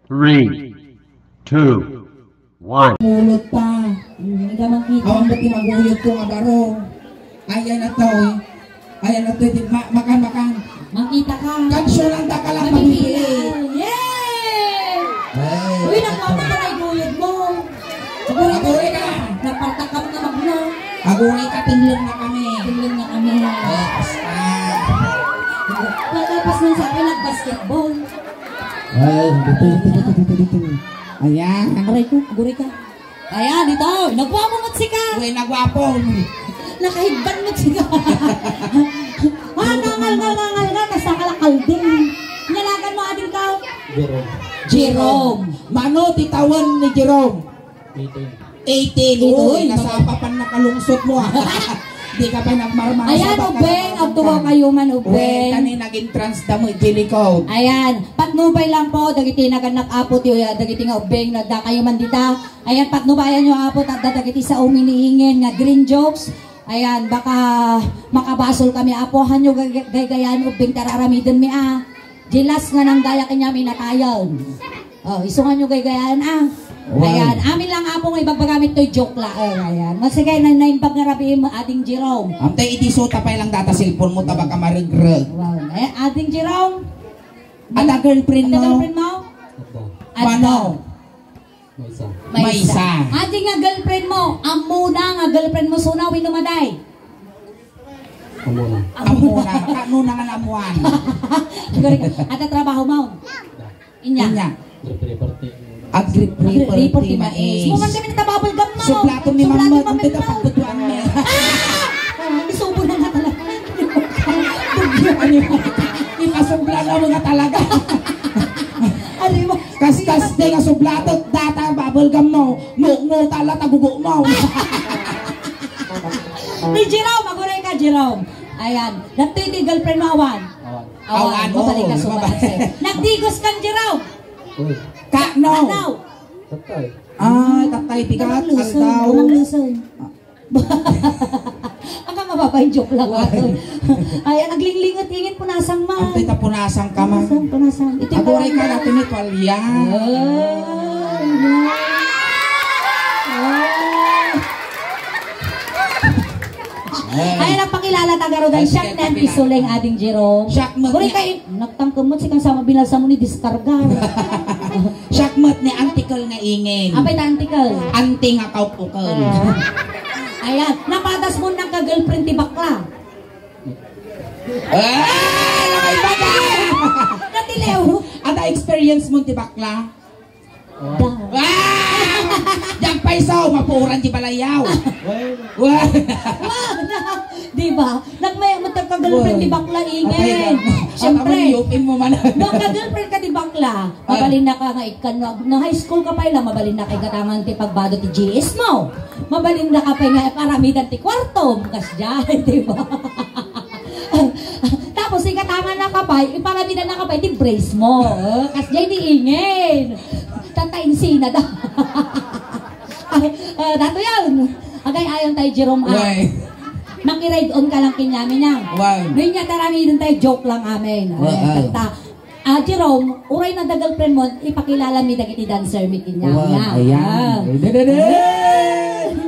3, 2, 1. Mulot pa. Hindi ka makita. Awang ba't maguyod ko nga barong. Ayan na to eh. Ayan na to. Makan. Makita ka. Kansyo lang ta ka lang pamili. Yay! Uy, nakuha ka na iguyod mo. Aguri ka. Napartakap na magno. Aguri ka, tinglong na kami. Tingnan na kami. Basta. Pagkapas nun sa akin, nag-basketball. Ay, dito. Ayan. Aray ko, aguri ka. Ayan, dito. Nagwa mo matsika. Uy, nagwapong. Nakahigban matsika. Nangal, nasa kalakal din. Nalagan mo ading ka? Jerome. Mano, titawan ni Jerome? 18. Uy, nasa papan na kalungsot mo ah. Di ka pa nagmarmang. Ayan, ubeng. Agtuwa kayo man, ubeng. Kani nag-entrance da mo, Jilicode. Ayan, patnubay lang po, dagiti naganak apot yung dagiti nga ubeng, nagda kayo man dita. Ayan, patnubayan yung apot at dagiti sa uminiingin nga green jokes. Ayan, baka makabasol kami apohan nyo gagayan ubeng tararamidin mi ah. Jilas nga nang gaya kanya mi natayon. Oh, isungan nyo gagayan ah. Wow. Ayan, amin lang apong ibagbagamit to joke lang. Ayan, masigay na naimbag nga rabi mo ating Jerome. Amtay idisuta pa lang data cellphone mo tabak ka marigreg. Wow, ating Jerome. Ada girlfriend mo? Ada girlfriend mo? Ano? Maysa. Ating nga girlfriend mo, amuna nga girlfriend mo sunawin numaday. Amuna, kanuna nga namuan. Ada trabaho mo? Inya. Report ni Mais. Muman kami natababal gam mo. Suplato ni Mama, ang tita pagkutuan niya. Isubo na nga talaga. Ipasubla na mga talaga. Ano mo? Kas-kas din nga sublato, data bubble gum mo. Mo tala tagugo mo. Ni Jerome, maguray ka Jerome. Ayan, nagtiti girlfriend mo awan. Awan, mabalik ka sumalasay. Nagdigos kang Jerome. Kakno. Tatay. Ay, tatay bigat. Aldaw. Unang luson. Ang mababay joke lang ato. Ay, naglinglingot ingin punasang man. Ang tita punasang ka man. Punasang. Aguray ka natin ni Tualya. Ay, nagpakilala tagarodan siya na pisuleng ading Jerome. Shakmat Guri niya. kay nagtangkemot si kang sama binasa mo ni diskarga. Shakmat ni antikal nga ingin. Apay na antikal. Anting nga kaupukal. Ayan, napatas mo ng ka-girlfriend ti bakla. Ay, nakaibaga! Natilew. Ada experience mo ti bakla? Diyan paisaw, mapuran ti balayaw. Diba? Nagmayang mo ka-girlfriend ti bakla ingin. Siyempre. Yupin mo man. Ka-girlfriend ka ti bakla. Mabalin na ka nga ikan. Na high school ka pa lang, mabalin na kay gatangan ti pagbado ti GS mo. Mabalin na ka pa nga paramidan ti kwarto. Kasya, diba? Tapos ikatangan na kapay, iparamidan na kapay ti brace mo. Kasya di ingin. Tatain sina daw. Dato yan. Agay ayon tayo Jerome Maki-ride on ka lang kinyamin yan. Ngayon niya tarami din tayo joke lang amin. Jerome, uray na the girlfriend mo, ipakilala mi dagiti dancer mi kinyamin. Ayan.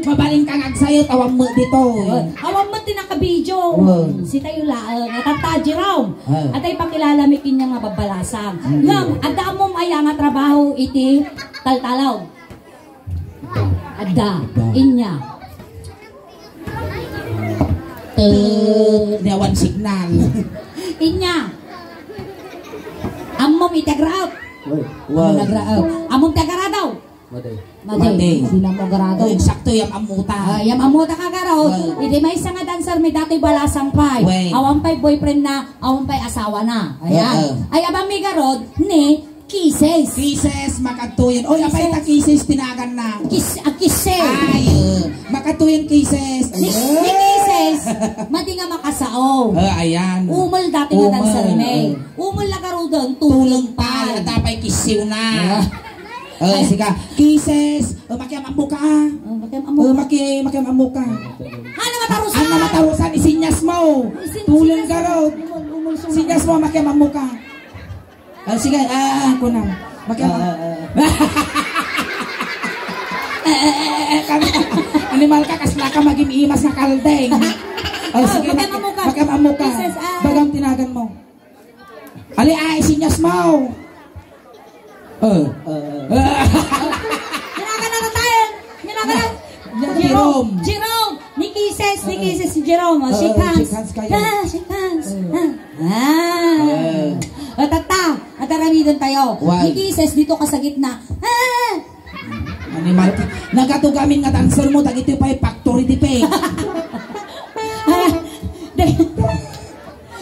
Mabaling kang agsayo, tawang mo dito. Awang mo tinaka-video. Si tayo lang, natata Jerome. At ay pakilala mi kinyang mababalasang. Ngam, adda mo maya nga trabaho iti taltalaw. Adda, inya. Newan signal. Inya. Amom itagraot. Amom tagara daw. Maday. Sila mo garado. Sakto yung amuta. Yung amuta ka garaot. Hindi may isang dancer may dati balasang pay. Awan pay boyfriend na, awan pay asawa na. Ayan. Ay abang may garod ni Kisses. Kisses, makatuyan. Oy, apay ta Kisses, tinagan na. Kisses. Ay, makatuyan Kisses. Ni Kisses, mati nga makasao. Ayan. Umol dati nga dancer may. Umol na karoon, tulong pa. At apay kisiw na. Sika, Kisses, makiamamu ka. Makiamamu ka. Ano matarusan? Ano matarusan, isinyas mo. Tulong ka ro. Sinyas mo, makiamamu ka. Sige, ako na. Animal ka kasla ka magimimas na kaldeng. Sige na, magkamamuka. Bagang tinagan mo. Ali ay sinyas mo. Minagan na tayo. Minagan na. Jerome. Ni Kisses si Jerome. Shake hands. Shake hands. Tata, atarami doon tayo. Ni Kisses dito ka sa gitna. Animal ka. Nagatugamin nga dancer mo, tagito pa yung factory di pe.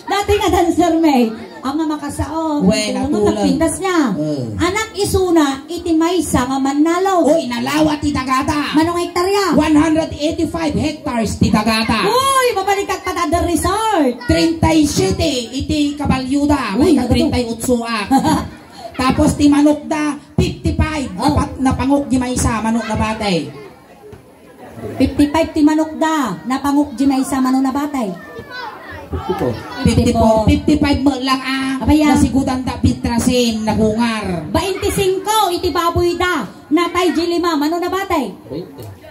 Dati nga dancer may. Ang nga makasao. Nagpintas niya. Anak isuna, itimaysa nga manalaw. Uy, nalawat ti Tagata. Manong hektarya? 185 hectares ti Tagata. Uy, mabalikat pa ta the resort. 37 iti Kabalyuda. May ka 38 ak. Tapos ti manok da 55. Dapat napangok di maysa manok na batay. 55 ti manok da. Napangok di maysa manok na batay. 55 mo lang nasigudan da bitrasin nagungar. 25 iti baboy da. Natay jilima manok na batay.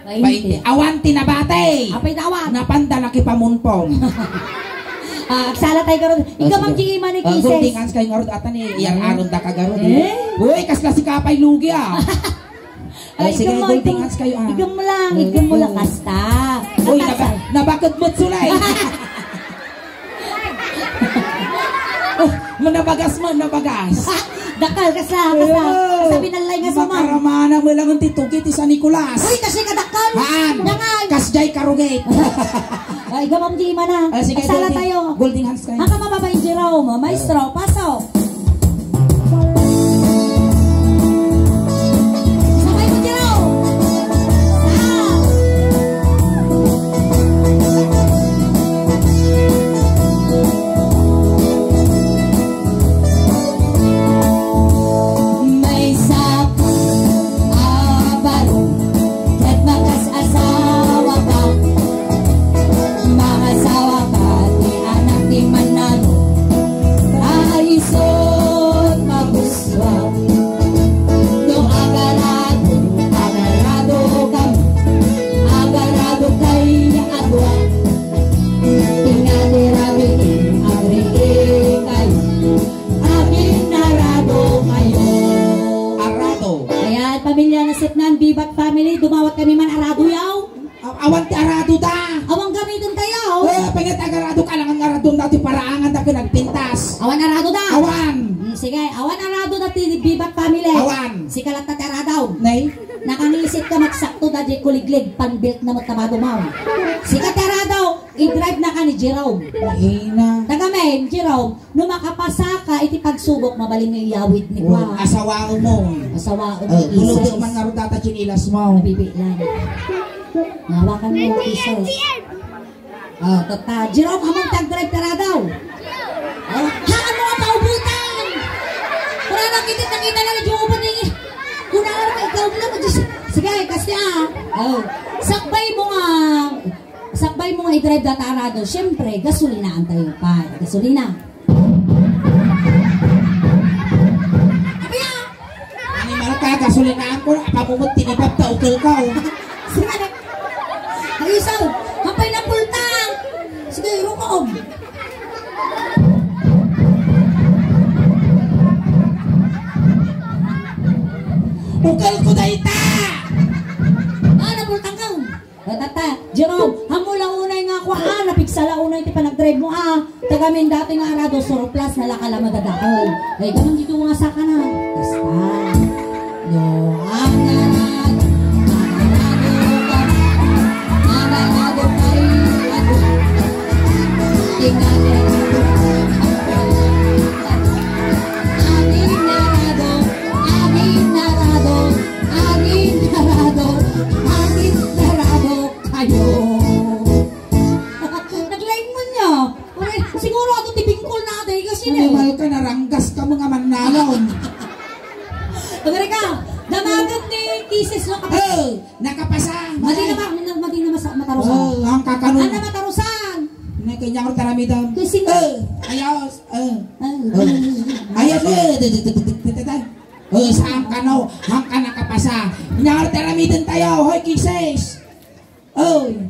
20. Awan ti na batay. Apay dawan. Napanda na kipamunpong. Sala tayo karon. Ikaw mang giima ni Kisses. Gulting hands kayo ngarod atan ni iyang aron da kagaron. Uy, kasla si kapay lugi sige, gulting hands kayo Ikaw mo lang kasta. Uy, nabakot mo't sulay. Nabagas. Dakal kasa. Sabi ng lay nga sa man. Makaramana mo lang ang titugit sa Nicolas. Uy, kasi kadakal. Haan, kasjay karugate. Ay, gamam di mana. Sige, sala tayo. Golding hands kayo. Ang kamababayin Jerome, maestro, pasok. Sabay mo Jerome. May sapang abaro, at mag-asawa ka. Mga asawa ka, di anak di manalo. Aisot maguswa. No agarado kami. Agarado kay agwa. Tingadi rabitin, agri kayo. Amin narado kayo. Arado. Ayan, pamilya na Sitnan, Bibat family, dumawat kami man arado yaw. Awan ti arado da. Awang gamitin tayo. Penget agarado ka lang ang arado natin paraangan na pinagpintas. Awan arado da. Awan. Sige, awan arado na ti Bibat family. Awan. Si kalat na aradaw. Nay. Nakangisit ka magsakto da di kuliglig panbilt na magtamado mo. Si kataradaw, i-drive na ka ni Jerome. Mahina. Tagamen, Jerome, no makapasa ka, iti pagsubok, mabaling ng iyawid ni Kwa. Asawao mo. Asawa, Gulog man nga ro data chinilas mo. Nabibi lang. Nawakan mo, Kisses. Tata, Jerome, among tag-drive taradaw. Haan mo ang paubutan! Kung nakita na nadyuban ni... Kung ikaw na mo, sige, kasi sakbay mo nga i-drive data arado. Siyempre, gasolinaan tayo pa. Gasolina. Abaya! Animal ka, gasolinaan ko, apamumot tinibab ta ukil ko. Sige, ayusaw, kapay na pultang. Sige, rukom. Ukil ko da ita! Napultang ka. Tata, Jerome, hamula unay nga ako napigsala unay ti panag-drive mo tagamin dati nga arado, surplus na lakala madadakol. Ay, ganun dito nga saka na. Basta. No, anganado kay ako. Tingnan ayo. Nag-line mo niya. Siguro ako tibingkol na ate kasi Animal ka, naranggas ka mga manlalon. Tagari ka, damagat ni Kisses no kapatid. Nakapasa. Madi na matarusan. Ang kakanon. Ano matarusan? Kanya ko taramidam. Kasi Ayos. Ayos. Saan ka no? Hang ka nakapasa. Nyarteramitin tayo. Hoy, kises. Oy.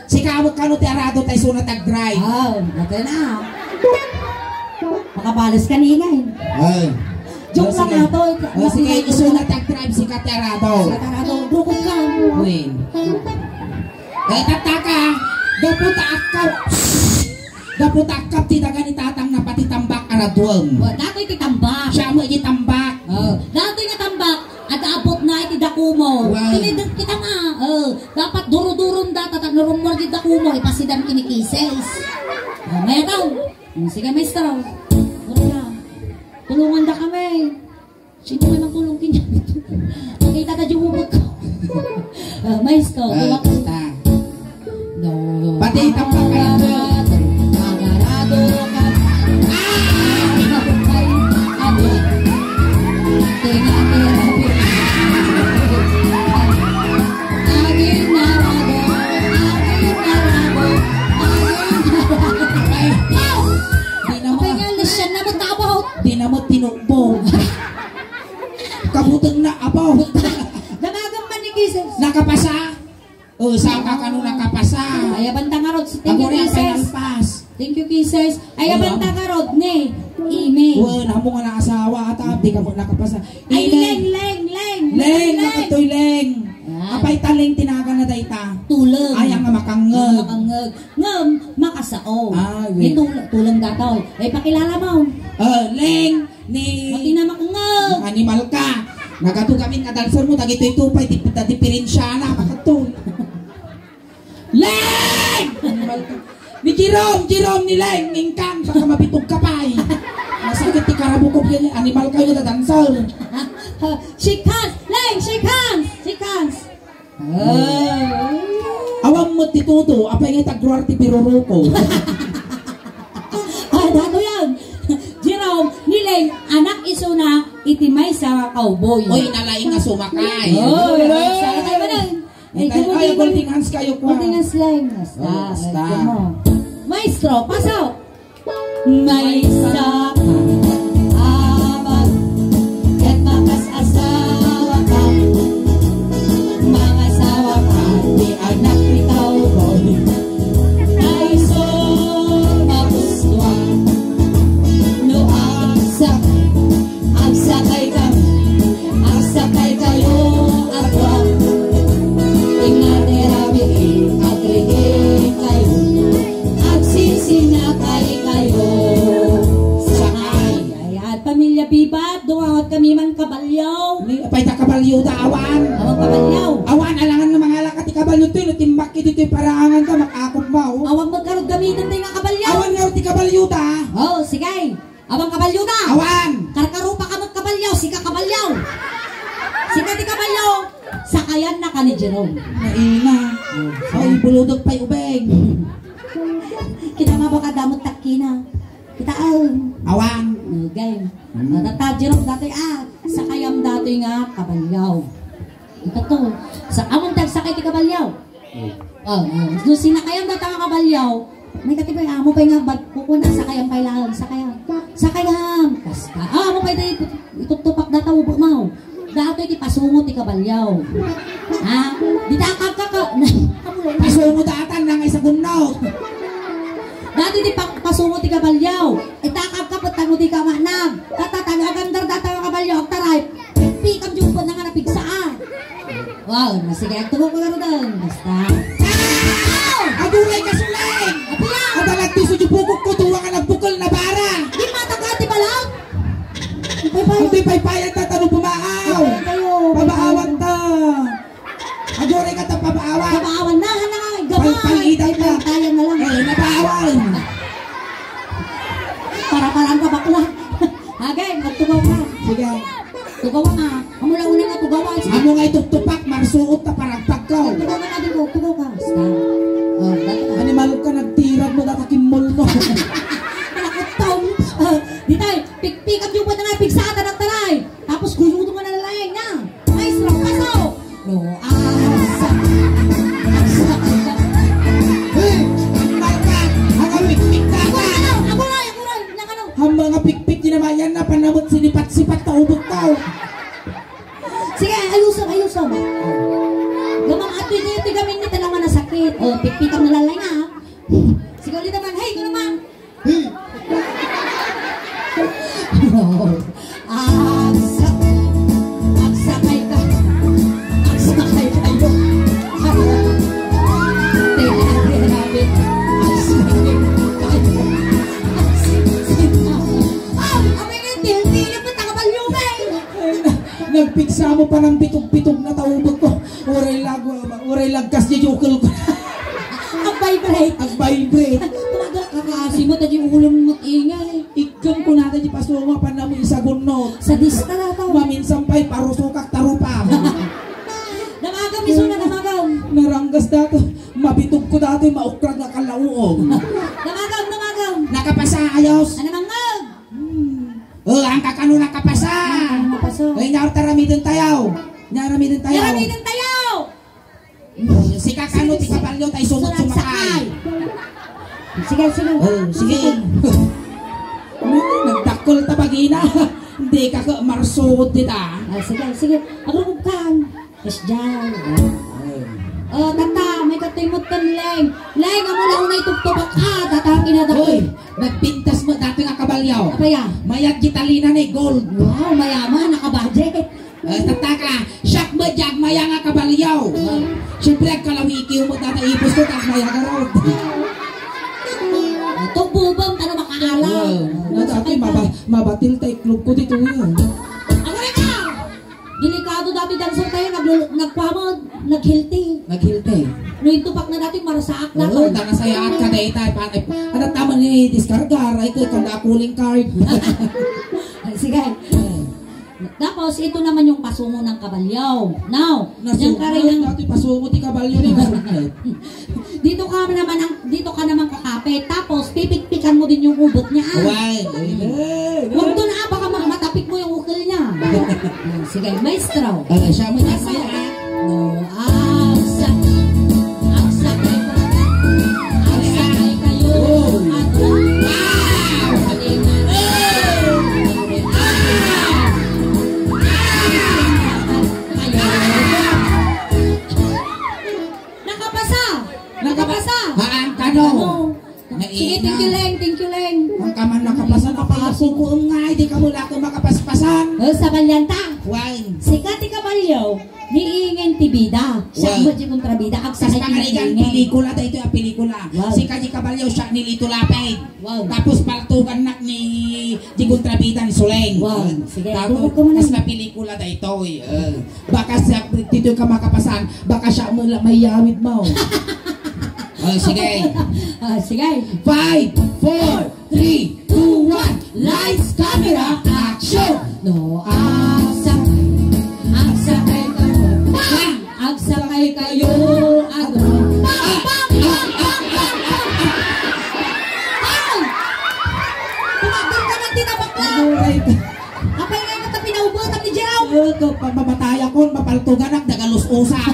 Si kamot ka no tiarado tayo sunat ag-drive. Ito na. Makabalas ka ningay. Ay. Joke lang nga to. Sige, isunat ag-drive si Katerado. Si Katerado, bukod ka. Uy. Tataka. Daputa akap ti daga ni tatang na pati tambak aradwang. Dato'y titambak. Siya mo itambak. Dato'y nga tambak. At abot na iti dakumo. Tinidog kita nga. Dapat duro-duron data. Taglurong mo iti dakumo. Ipasidam kinikises. Maya daw. Sige, maestro. Tulungan da kami. Sino man ang tulong kinyan? Nakita na yung humot ko. Maestro. Basta. No. Pati tambak aradwang. Dinamot tinukbong. Kabutang na abaw. Namagang manikises. Nakapasa. Saan ka kanu nakapasa? Ay, abanta nga rod. Thank you, kisses. Thank you, kisses. Ay, abanta nga rod. Ne, ime. Namo nga nakasawa at abdi ka mo nakapasa. Ay, leng. Leng, nakatoy leng. Apay taleng tinaga na dayta. Tulong. Ay, ang makangag. Ngam, makasao. Wait. Tulong datoy. Ay, pakilala mo. Leng, ni... Mati na makangag. Animal ka. Nagato kami kadalson mo, tagito'y tupay, diferensya na, makatoy. Leng! Animal ka. Ni Jerome ni Leng, ingkang, baka mabitog ka pa eh. Masakit ti karabukog yan, animal kayo na dansal. Shake hands! Leng, shake hands! Shake hands! Awang mo tituto, apay nga tagruar ti biruruko. Dato yan! Jerome, niling, anak iso na itimay sa cowboy. Uy, nalaing nga sumakay. Sakay mo na. Ay, golden hands kayo po. Golden hands lang. Basta. Maestro, pasok! May isa ka abag at makasasawa ka. Mga sawa ka, di anak ni cowboy. Ay so magustuhan. No, agsakay kayo agwa. Tingnan nirabi, agrigin kayo. Agsisinakay kayo. Sakay. Ayan, pamilya Bibat, duwawat kami man kabalyaw. Apay ta kabalyo ta awan. Awang kabalyaw. Awan, alangan ng mga lakat ti kabalyo to, timbak ito ito'y paraangan ka, makakop mo. Awang magkarod gamitan tayo nga kabalyaw. Awan nga ti kabalyo ta. Oh, sige. Awang kabalyo na. Awan. Karkarupa ka magkabalyaw, sika kabalyaw. Sika ti kabalyaw. Sakayan na ka ni Jerome. Naina. Ay, buludog pa'y ubeng. Kita mabakadamot takina. Kita Awan. game. Natatadjirok dati sakayam dati nga kabalyaw. Ito to. Sa among tagsakay ti kabalyaw. No sinakayam dati nga kabalyaw. May katibay amo pa nga pukuna sakayam pay lang sakayam. Sakayam. Kaska. Amo pa itutupak data ubo mau. Dati ti pasungot ti kabalyaw. Ha? Di takap ka. Pasungot datan nang isa gunnaw. Dati di pasungot ti kabalyaw. Itakap ka patano ti kamanag. Tatatangagandar data nga kabalyaw. Taray. Pikam yung po na nga napigsaan. Wow, sige, tubo ko lang doon. Basta. Aduray ka sulay! Apiyan! Adalag ti sujubukok ko, tuwa ka nagbukol na bara! Di matagati balang? Hindi paypayan ta tanong pumaaw! Pabaawan ta! Aduray ka ta pabaawan! Pabaawan na, hanay! Gamay! Pangitay na! Tayan na lang. Nabaawan! Para-parang ka bakla. Agay, magtugaw ka. Sige. Tugaw ka. Amula una nga tugawan. Amo nga itutupak, marsuot ta paragpag ka! Tugaw ka natin ko. Tugaw ka. Basta. Animal ka, nagtirad mo, natakimol mo. Nakutong. Di tayo, pikpikat yung po na nga, pigsata ng talay. Tapos guyuto mo na lalayang na. Ay, sarap kaso. No, asa. Hey! Animal ka! Ang pikpik na ka! Ako na. Ang mga pikpik din naman yan na panamot sinipat-sipat na ubot tao. Sige, ayusom. Gamang ato ito gamin ni talaman na sakit. O, pitpitan na lalay na. Sige ulit naman, hey, ko naman. Agsakay kayo. Nagpiksa mo pa ng bitog-bitog na taubog ko. Uray lagkas niya jukil ko. Ang vibrate. Tumagal kakasi mo, tadi ulong mo ingay. Ikam ko natin di pasuma pa na mo isa gunot. Sa dista na tao. Maminsan pa'y parusukak tarupa. Namagaw, miso na namagaw. Naranggas dato. Mabitog ko dato yung maukrag na kalauog. Namagaw. Nakapasa ayos. Ano namangag? Ang kakano nakapasa. Ay naramidin tayo. Naramidin tayo. Si kakano ti kapalyo tayo sunod sumakay. Sige. Nagdakol tabagina. Hindi ka marsukot kita. Sige. Ako kan. Kasdyan. Tata, may katimot kan Leng. Leng, amo na unay tugtubak tata kinadakoy. Nagpintas mo dati nga kabalyaw. Apa ya? Mayag gitalina ni gold. Wow, mayaman, nakabudget. Tataka, siyak mo jag maya nga kabalyaw. Siyempre ang kalawikiw mo dati ipos ko tag maya ka raw. Ito bubong, ano makaalaw. Dati mabatil tayo klub ko dito yun. Ano rin ka? Delikado dati dancer tayo, nagpamod, naghilti. No yung tupak na natin marasaak na to. Dana sayaan ka na itay. Ano tama ni diskargar, ay ko kanda cooling card. Sige. Tapos ito naman yung pasungo ng kabalyaw. Now, yung karin ng dati pasungo ti kabalyo ni. dito ka naman kakapit. Tapos pipikpikan mo din yung ubot niya. Huwag doon baka matapik mo yung ukil niya. Sige, maestro. Siya mo na saya. No, agsakay kayo. Nakapasa. Ang kano. Sige, thank you Leng. Ang kaman nakapasa na paso ko nga, hindi ka mula ko makapaspasan. Sa balyanta. Wine. Sikat kabalyo, niingin tibida. Siya mo di kontrabida, Sa agsakay pangaligan, pelikula dito yung pelikula. Wow. Si Kaji Kabalyaw siya nilito lapid. Wow. Tapos paltugan nak ni Diguntrabida ni Suleng. Wow. Sige, Tapos tugod ko muna. mas na pelikula dito. Baka siya dito ka makapasan, baka siya mo may yawid mo. Sige. Sige. 5, 4, 3, 2, 1. Lights, camera, action! No, agsakay kayo. Tumakbol ka ng tinabakla. Apa yung ngayon na pinaubutan ni Jerome? Pagmamataya ko, mapaltugan ak, nagalus-usap.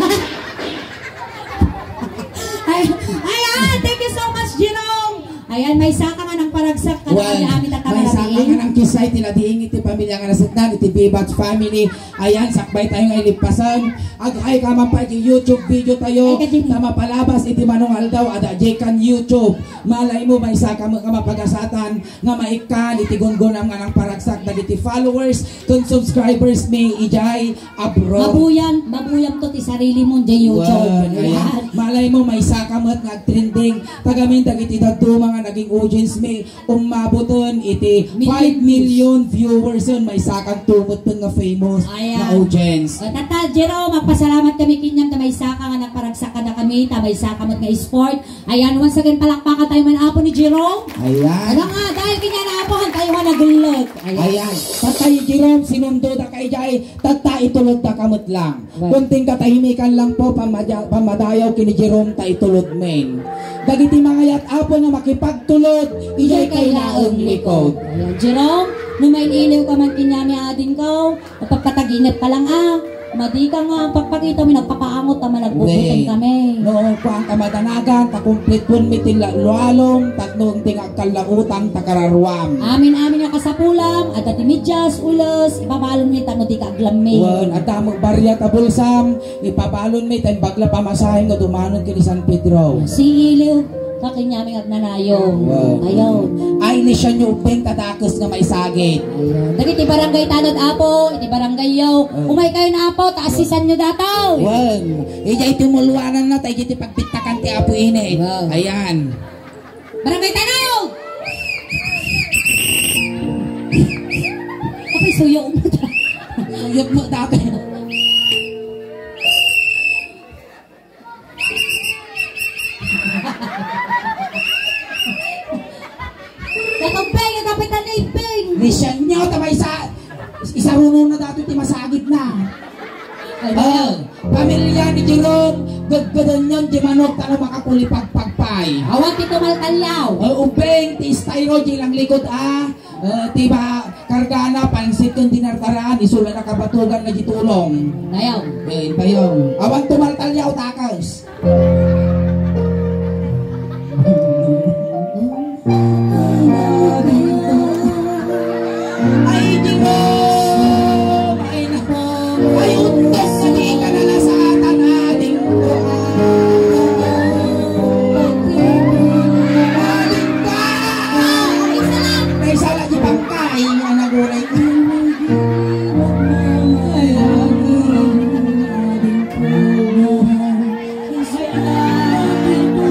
Ayan, thank you so much, Jerome. Ayan, may saka nga ng paragsak ka Well, na amin at may saka nga ng kisay, tinadiing iti pamilya nga nasagdan, iti Bibats family. Ayan, sakbay tayo nga ilipasan. Ay ka man pa iti YouTube video tayo. Tama palabas, iti manong aldaw, ada jekan YouTube. Malay mo, may saka mo ka mapagasatan, nga maikan, iti gungunam nga ng paragsak, na iti followers, kung subscribers may ijay, abroad. Mabuyam to ti sarili mo di YouTube. Well, ayan. Malay mo, may saka mo at nag-trending. Tagamin, dagiti daddo mga naging audience may umabuton iti 5 million viewers yun. May sakang tumot nga famous na audience. Tata, Jerome, magpasalamat kami kinyam na may saka nga nagparagsakan na kami, ta may saka mat nga sport. Ayan, once again, palakpakan tayo man apo ni Jerome. Ayan. Ano nga, dahil kanya na apohan tayo nga nagulog. Ayan. Tatay Jerome, sinundo da kay jay, tata itulod da kamot lang. Kunting katahimikan lang po, pamadayaw kini Jerome ta itulod men. Dagiti mga yat apo nga makipagtulod, ijay kay laong likod. Ayan, Jerome, numain iliw ka man kinyami adin ko, napagpataginip ka lang Madi ka nga, pagpakita mo, nagpapaangot naman, nagbubutan kami. Noong ko ang kamadanagan, takumpletun mitin lualong, tatlong tingag kalautang takararwam. Amin nga kasapulam, at ati midyas, ulos, ipabalon mi tano di kaaglamay. Wan, at tamang barya tabulsam, ipabalon mi tayo bagla pamasahin nga dumanon kini San Pedro. Si Iliw, kakin nyaming agnanayong. Ayaw. Ay ni siya nyo upeng tatakos nga may sagit. Dagiti barangay tanod apo, iti barangay yaw. Umay kayo na apo, taasisan nyo dataw. Wan, ija itimuluanan na tayo iti pagpitakan ti apo ini. Ayan. Barangay tanod! Kapay suyo mo. Suyot mo dati. Kapampeng, kapitan na ipeng. Nisyan nyo, tabay isa runo na dato ti masagit na. Pamilya ni Jerome, gaggadan nyon di manok tano makakulipagpagpay. Awag ito malkalyaw. Upeng, ti styro, di lang likod tiba kargana, pansit kong dinartaraan, isula na kabatugan na ditulong. Ayaw. Payong, awang tumaltalyaw takas. Ay, Jerome! Ay, nako! Ay, utos! Hindi ka na nasatan ating aling ka! Ay, sala di bangkay nga naguray ko. Ay, aling ko.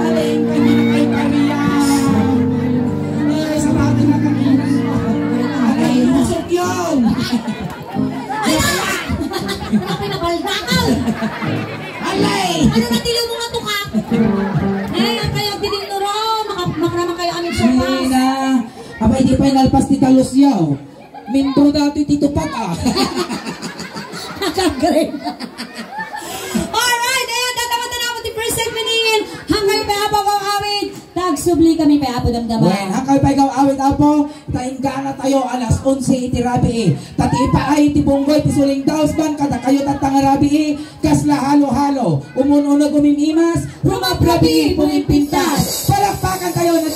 Aling ka niya kay Pariyan. Ay, sa batin na kanina. Ay, musok yun! Ano pinapaldakal? Alay! Ano na tilo mo nga tukak? Ang kayo dininduro, makaraman kayo aming sopas. Hindi na. Abay, di pa inalpas ti Talos yaw. Mindro dati ti Tupak Nakagaling. Alright, ayan, tatamatan na ako ti first segment ngayon. Hanggang pa apo kong awit. Tagsubli kami pa apo damdaman. Wen, hakay pa ikaw awit apo, tainggana tayo alas 11 iti rabi Tati ipaay ti bunggoy ti suling dausban kada kayo tatang rabi kasla halo-halo. Umuno na gumimimas, rumaprabi pumimpintas. Palakpakan kayo na